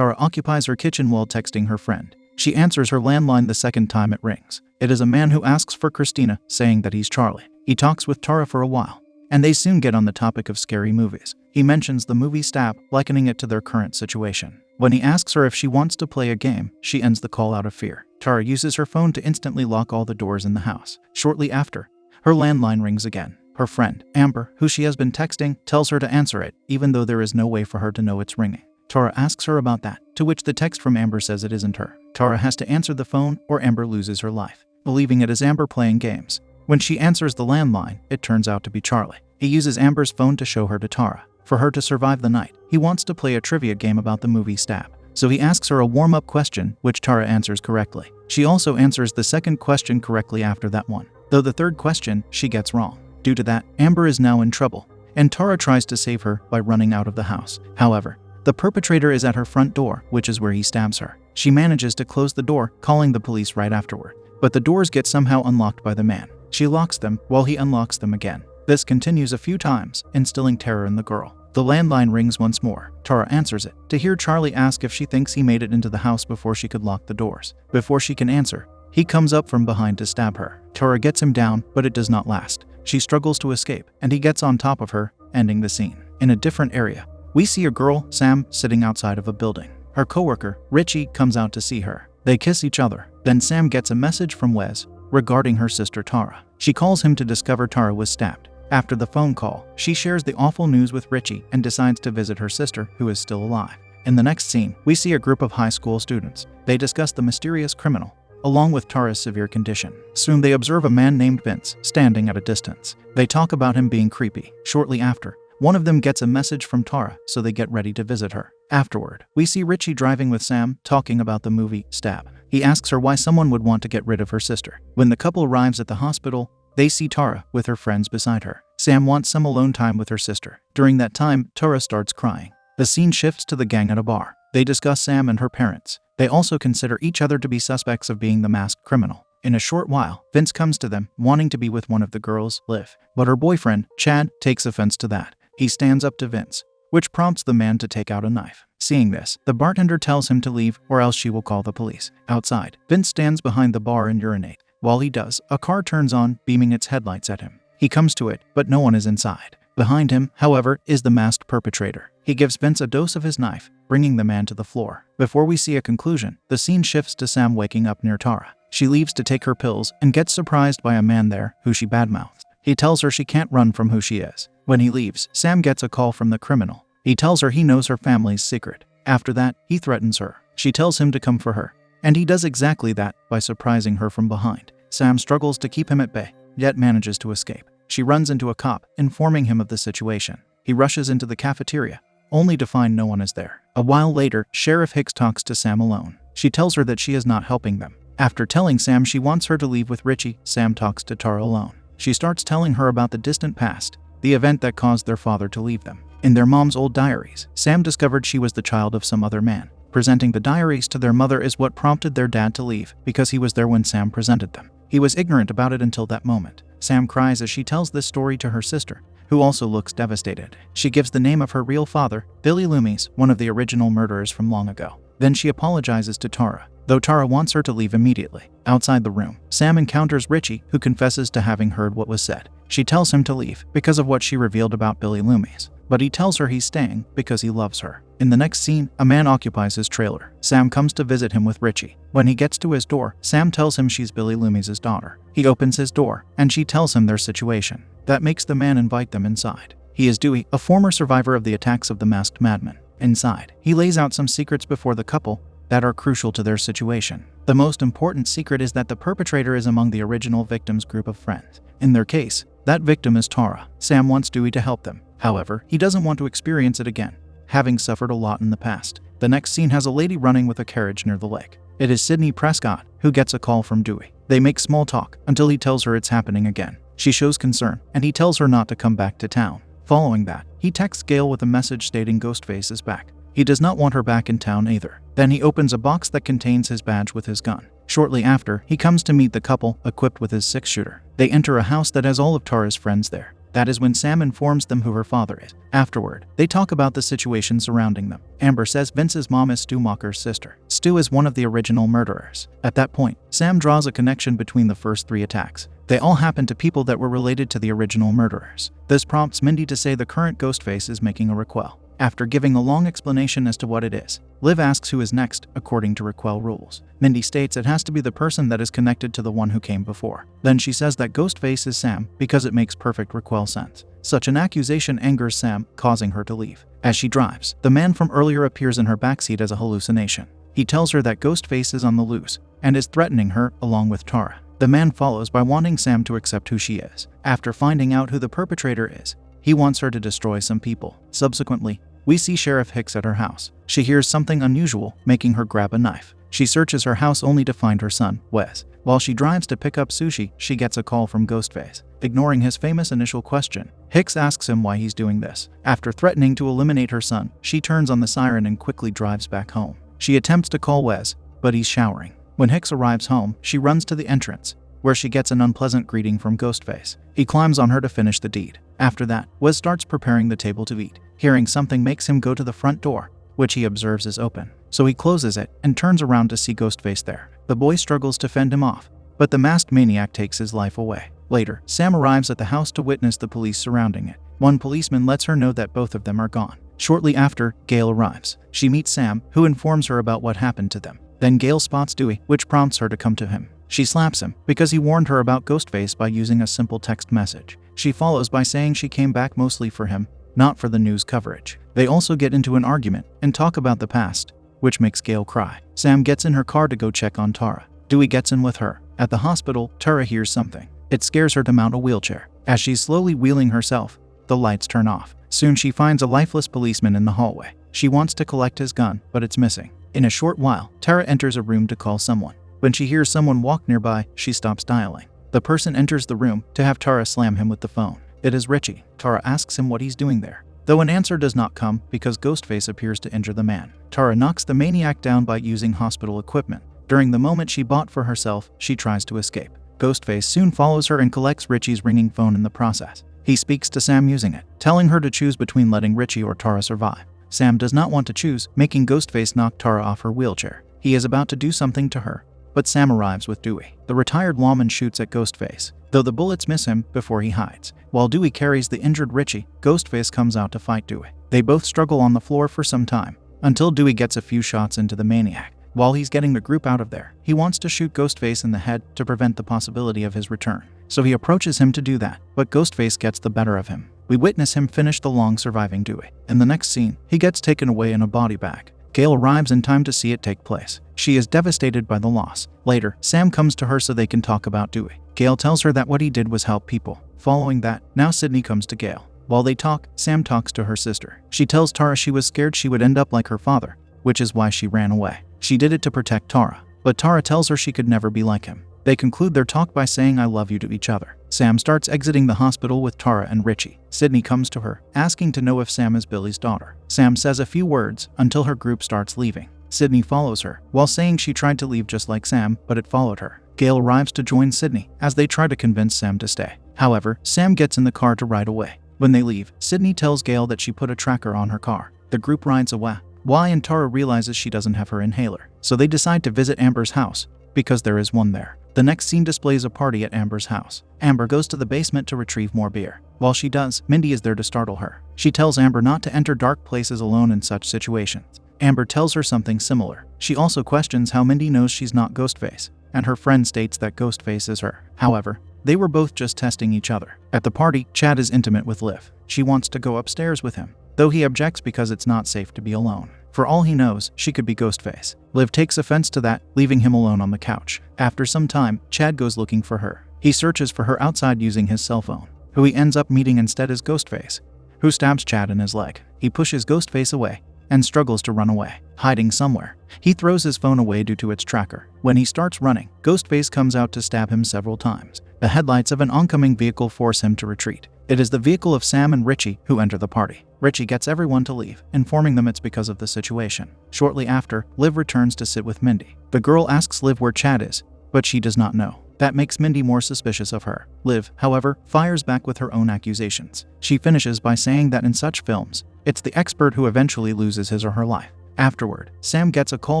Tara occupies her kitchen while texting her friend. She answers her landline the second time it rings. It is a man who asks for Christina, saying that he's Charlie. He talks with Tara for a while, and they soon get on the topic of scary movies. He mentions the movie Stab, likening it to their current situation. When he asks her if she wants to play a game, she ends the call out of fear. Tara uses her phone to instantly lock all the doors in the house. Shortly after, her landline rings again. Her friend, Amber, who she has been texting, tells her to answer it, even though there is no way for her to know it's ringing. Tara asks her about that, to which the text from Amber says it isn't her. Tara has to answer the phone or Amber loses her life, believing it is Amber playing games. When she answers the landline, it turns out to be Charlie. He uses Amber's phone to show her to Tara. For her to survive the night, he wants to play a trivia game about the movie Stab. So he asks her a warm-up question, which Tara answers correctly. She also answers the second question correctly after that one, though the third question she gets wrong. Due to that, Amber is now in trouble, and Tara tries to save her by running out of the house. However, the perpetrator is at her front door, which is where he stabs her. She manages to close the door, calling the police right afterward. But the doors get somehow unlocked by the man. She locks them while he unlocks them again. This continues a few times, instilling terror in the girl. The landline rings once more. Tara answers it, to hear Charlie ask if she thinks he made it into the house before she could lock the doors. Before she can answer, he comes up from behind to stab her. Tara gets him down, but it does not last. She struggles to escape, and he gets on top of her, ending the scene. In a different area, we see a girl, Sam, sitting outside of a building. Her coworker, Richie, comes out to see her. They kiss each other. Then Sam gets a message from Wes regarding her sister Tara. She calls him to discover Tara was stabbed. After the phone call, she shares the awful news with Richie and decides to visit her sister, who is still alive. In the next scene, we see a group of high school students. They discuss the mysterious criminal, along with Tara's severe condition. Soon they observe a man named Vince, standing at a distance. They talk about him being creepy. Shortly after, one of them gets a message from Tara, so they get ready to visit her. Afterward, we see Richie driving with Sam, talking about the movie Stab. He asks her why someone would want to get rid of her sister. When the couple arrives at the hospital, they see Tara with her friends beside her. Sam wants some alone time with her sister. During that time, Tara starts crying. The scene shifts to the gang at a bar. They discuss Sam and her parents. They also consider each other to be suspects of being the masked criminal. In a short while, Vince comes to them, wanting to be with one of the girls, Liv. But her boyfriend, Chad, takes offense to that. He stands up to Vince, which prompts the man to take out a knife. Seeing this, the bartender tells him to leave or else she will call the police. Outside, Vince stands behind the bar and urinates. While he does, a car turns on, beaming its headlights at him. He comes to it, but no one is inside. Behind him, however, is the masked perpetrator. He gives Vince a dose of his knife, bringing the man to the floor. Before we see a conclusion, the scene shifts to Sam waking up near Tara. She leaves to take her pills and gets surprised by a man there who she badmouths. He tells her she can't run from who she is. When he leaves, Sam gets a call from the criminal. He tells her he knows her family's secret. After that, he threatens her. She tells him to come for her, and he does exactly that by surprising her from behind. Sam struggles to keep him at bay, yet manages to escape. She runs into a cop, informing him of the situation. He rushes into the cafeteria, only to find no one is there. A while later, Sheriff Hicks talks to Sam alone. She tells her that she is not helping them. After telling Sam she wants her to leave with Richie, Sam talks to Tara alone. She starts telling her about the distant past, the event that caused their father to leave them. In their mom's old diaries, Sam discovered she was the child of some other man. Presenting the diaries to their mother is what prompted their dad to leave, because he was there when Sam presented them. He was ignorant about it until that moment. Sam cries as she tells this story to her sister, who also looks devastated. She gives the name of her real father, Billy Loomis, one of the original murderers from long ago. Then she apologizes to Tara, though Tara wants her to leave immediately. Outside the room, Sam encounters Richie, who confesses to having heard what was said. She tells him to leave because of what she revealed about Billy Loomis, but he tells her he's staying because he loves her. In the next scene, a man occupies his trailer. Sam comes to visit him with Richie. When he gets to his door, Sam tells him she's Billy Loomis' daughter. He opens his door, and she tells him their situation. That makes the man invite them inside. He is Dewey, a former survivor of the attacks of the masked madman. Inside, he lays out some secrets before the couple that are crucial to their situation. The most important secret is that the perpetrator is among the original victims' group of friends. In their case, that victim is Tara. Sam wants Dewey to help them. However, he doesn't want to experience it again, having suffered a lot in the past. The next scene has a lady running with a carriage near the lake. It is Sydney Prescott, who gets a call from Dewey. They make small talk until he tells her it's happening again. She shows concern, and he tells her not to come back to town. Following that, he texts Gail with a message stating Ghostface is back. He does not want her back in town either. Then he opens a box that contains his badge with his gun. Shortly after, he comes to meet the couple, equipped with his 6-shooter. They enter a house that has all of Tara's friends there. That is when Sam informs them who her father is. Afterward, they talk about the situation surrounding them. Amber says Vince's mom is Stu Macher's sister. Stu is one of the original murderers. At that point, Sam draws a connection between the first 3 attacks. They all happen to people that were related to the original murderers. This prompts Mindy to say the current Ghostface is making a requel. After giving a long explanation as to what it is, Liv asks who is next, according to requel rules. Mindy states it has to be the person that is connected to the one who came before. Then she says that Ghostface is Sam because it makes perfect requel sense. Such an accusation angers Sam, causing her to leave. As she drives, the man from earlier appears in her backseat as a hallucination. He tells her that Ghostface is on the loose and is threatening her, along with Tara. The man follows by wanting Sam to accept who she is. After finding out who the perpetrator is, he wants her to destroy some people. Subsequently, we see Sheriff Hicks at her house. She hears something unusual, making her grab a knife. She searches her house only to find her son, Wes. While she drives to pick up sushi, she gets a call from Ghostface. Ignoring his famous initial question, Hicks asks him why he's doing this. After threatening to eliminate her son, she turns on the siren and quickly drives back home. She attempts to call Wes, but he's showering. When Hicks arrives home, she runs to the entrance, where she gets an unpleasant greeting from Ghostface. He climbs on her to finish the deed. After that, Wes starts preparing the table to eat. Hearing something makes him go to the front door, which he observes is open. So he closes it and turns around to see Ghostface there. The boy struggles to fend him off, but the masked maniac takes his life away. Later, Sam arrives at the house to witness the police surrounding it. One policeman lets her know that both of them are gone. Shortly after, Gail arrives. She meets Sam, who informs her about what happened to them. Then Gail spots Dewey, which prompts her to come to him. She slaps him because he warned her about Ghostface by using a simple text message. She follows by saying she came back mostly for him, not for the news coverage. They also get into an argument and talk about the past, which makes Gail cry. Sam gets in her car to go check on Tara. Dewey gets in with her. At the hospital, Tara hears something. It scares her to mount a wheelchair. As she's slowly wheeling herself, the lights turn off. Soon she finds a lifeless policeman in the hallway. She wants to collect his gun, but it's missing. In a short while, Tara enters a room to call someone. When she hears someone walk nearby, she stops dialing. The person enters the room to have Tara slam him with the phone. It is Richie. Tara asks him what he's doing there, though an answer does not come because Ghostface appears to injure the man. Tara knocks the maniac down by using hospital equipment. During the moment she bought for herself, she tries to escape. Ghostface soon follows her and collects Richie's ringing phone in the process. He speaks to Sam using it, telling her to choose between letting Richie or Tara survive. Sam does not want to choose, making Ghostface knock Tara off her wheelchair. He is about to do something to her, but Sam arrives with Dewey. The retired lawman shoots at Ghostface, though the bullets miss him before he hides. While Dewey carries the injured Richie, Ghostface comes out to fight Dewey. They both struggle on the floor for some time, until Dewey gets a few shots into the maniac. While he's getting the group out of there, he wants to shoot Ghostface in the head to prevent the possibility of his return. So he approaches him to do that, but Ghostface gets the better of him. We witness him finish the long surviving Dewey. In the next scene, he gets taken away in a body bag. Gail arrives in time to see it take place. She is devastated by the loss. Later, Sam comes to her so they can talk about Dewey. Gail tells her that what he did was help people. Following that, now Sydney comes to Gail. While they talk, Sam talks to her sister. She tells Tara she was scared she would end up like her father, which is why she ran away. She did it to protect Tara, but Tara tells her she could never be like him. They conclude their talk by saying I love you to each other. Sam starts exiting the hospital with Tara and Richie. Sydney comes to her, asking to know if Sam is Billy's daughter. Sam says a few words until her group starts leaving. Sydney follows her, while saying she tried to leave just like Sam, but it followed her. Gail arrives to join Sydney as they try to convince Sam to stay. However, Sam gets in the car to ride away. When they leave, Sydney tells Gail that she put a tracker on her car. The group rides away. And Tara realizes she doesn't have her inhaler, so they decide to visit Amber's house, because there is one there. The next scene displays a party at Amber's house. Amber goes to the basement to retrieve more beer. While she does, Mindy is there to startle her. She tells Amber not to enter dark places alone in such situations. Amber tells her something similar. She also questions how Mindy knows she's not Ghostface, and her friend states that Ghostface is her. However, they were both just testing each other. At the party, Chad is intimate with Liv. She wants to go upstairs with him, though he objects because it's not safe to be alone. For all he knows, she could be Ghostface. Liv takes offense to that, leaving him alone on the couch. After some time, Chad goes looking for her. He searches for her outside using his cell phone. Who he ends up meeting instead is Ghostface, who stabs Chad in his leg. He pushes Ghostface away and struggles to run away. Hiding somewhere, he throws his phone away due to its tracker. When he starts running, Ghostface comes out to stab him several times. The headlights of an oncoming vehicle force him to retreat. It is the vehicle of Sam and Richie who enter the party. Richie gets everyone to leave, informing them it's because of the situation. Shortly after, Liv returns to sit with Mindy. The girl asks Liv where Chad is, but she does not know. That makes Mindy more suspicious of her. Liv, however, fires back with her own accusations. She finishes by saying that in such films, it's the expert who eventually loses his or her life. Afterward, Sam gets a call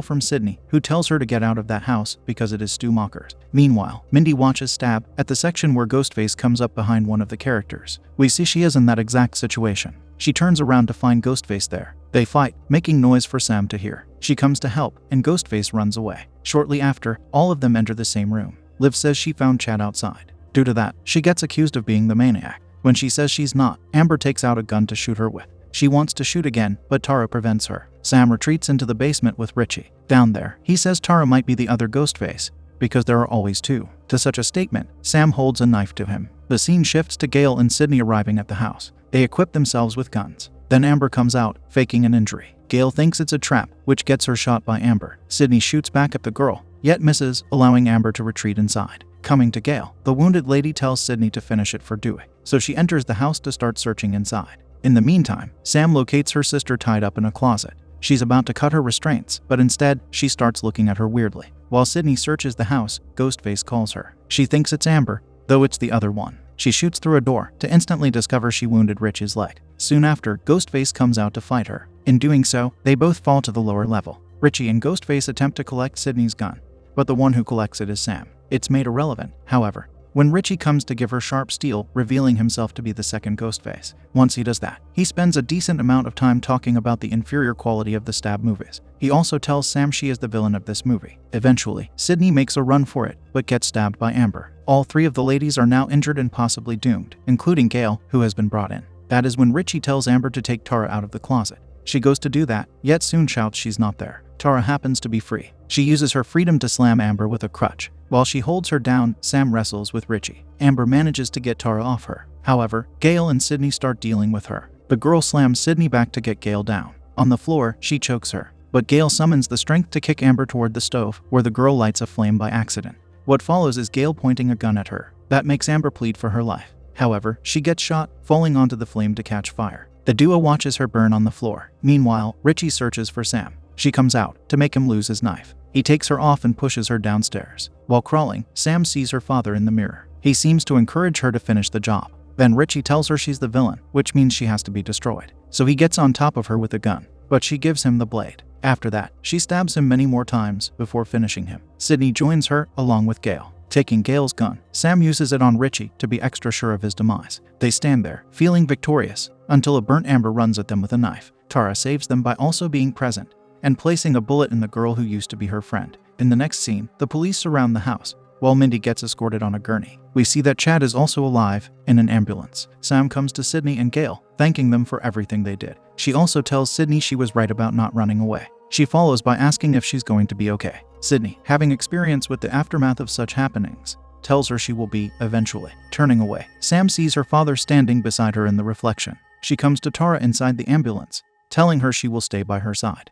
from Sydney, who tells her to get out of that house because it is Stu Macher's. Meanwhile, Mindy watches Stab at the section where Ghostface comes up behind one of the characters. We see she is in that exact situation. She turns around to find Ghostface there. They fight, making noise for Sam to hear. She comes to help, and Ghostface runs away. Shortly after, all of them enter the same room. Liv says she found Chad outside. Due to that, she gets accused of being the maniac. When she says she's not, Amber takes out a gun to shoot her with. She wants to shoot again, but Tara prevents her. Sam retreats into the basement with Richie. Down there, he says Tara might be the other Ghostface, because there are always two. To such a statement, Sam holds a knife to him. The scene shifts to Gale and Sydney arriving at the house. They equip themselves with guns. Then Amber comes out, faking an injury. Gale thinks it's a trap, which gets her shot by Amber. Sydney shoots back at the girl, yet misses, allowing Amber to retreat inside. Coming to Gale, the wounded lady tells Sydney to finish it for Dewey, so she enters the house to start searching inside. In the meantime, Sam locates her sister tied up in a closet. She's about to cut her restraints, but instead, she starts looking at her weirdly. While Sydney searches the house, Ghostface calls her. She thinks it's Amber, though it's the other one. She shoots through a door to instantly discover she wounded Rich's leg. Soon after, Ghostface comes out to fight her. In doing so, they both fall to the lower level. Richie and Ghostface attempt to collect Sydney's gun, but the one who collects it is Sam. It's made irrelevant, however, when Richie comes to give her sharp steel, revealing himself to be the second Ghostface. Once he does that, he spends a decent amount of time talking about the inferior quality of the Stab movies. He also tells Sam she is the villain of this movie. Eventually, Sydney makes a run for it, but gets stabbed by Amber. All three of the ladies are now injured and possibly doomed, including Gale, who has been brought in. That is when Richie tells Amber to take Tara out of the closet. She goes to do that, yet soon shouts she's not there. Tara happens to be free. She uses her freedom to slam Amber with a crutch. While she holds her down, Sam wrestles with Richie. Amber manages to get Tara off her. However, Gale and Sydney start dealing with her. The girl slams Sydney back to get Gale down. On the floor, she chokes her. But Gale summons the strength to kick Amber toward the stove, where the girl lights a flame by accident. What follows is Gale pointing a gun at her. That makes Amber plead for her life. However, she gets shot, falling onto the flame to catch fire. The duo watches her burn on the floor. Meanwhile, Richie searches for Sam. She comes out to make him lose his knife. He takes her off and pushes her downstairs. While crawling, Sam sees her father in the mirror. He seems to encourage her to finish the job. Then Richie tells her she's the villain, which means she has to be destroyed. So he gets on top of her with a gun, but she gives him the blade. After that, she stabs him many more times before finishing him. Sydney joins her, along with Gale. Taking Gale's gun, Sam uses it on Richie to be extra sure of his demise. They stand there, feeling victorious, until a burnt Amber runs at them with a knife. Tara saves them by also being present and placing a bullet in the girl who used to be her friend. In the next scene, the police surround the house, while Mindy gets escorted on a gurney. We see that Chad is also alive in an ambulance. Sam comes to Sydney and Gale, thanking them for everything they did. She also tells Sydney she was right about not running away. She follows by asking if she's going to be okay. Sydney, having experience with the aftermath of such happenings, tells her she will be, eventually. Turning away, Sam sees her father standing beside her in the reflection. She comes to Tara inside the ambulance, telling her she will stay by her side.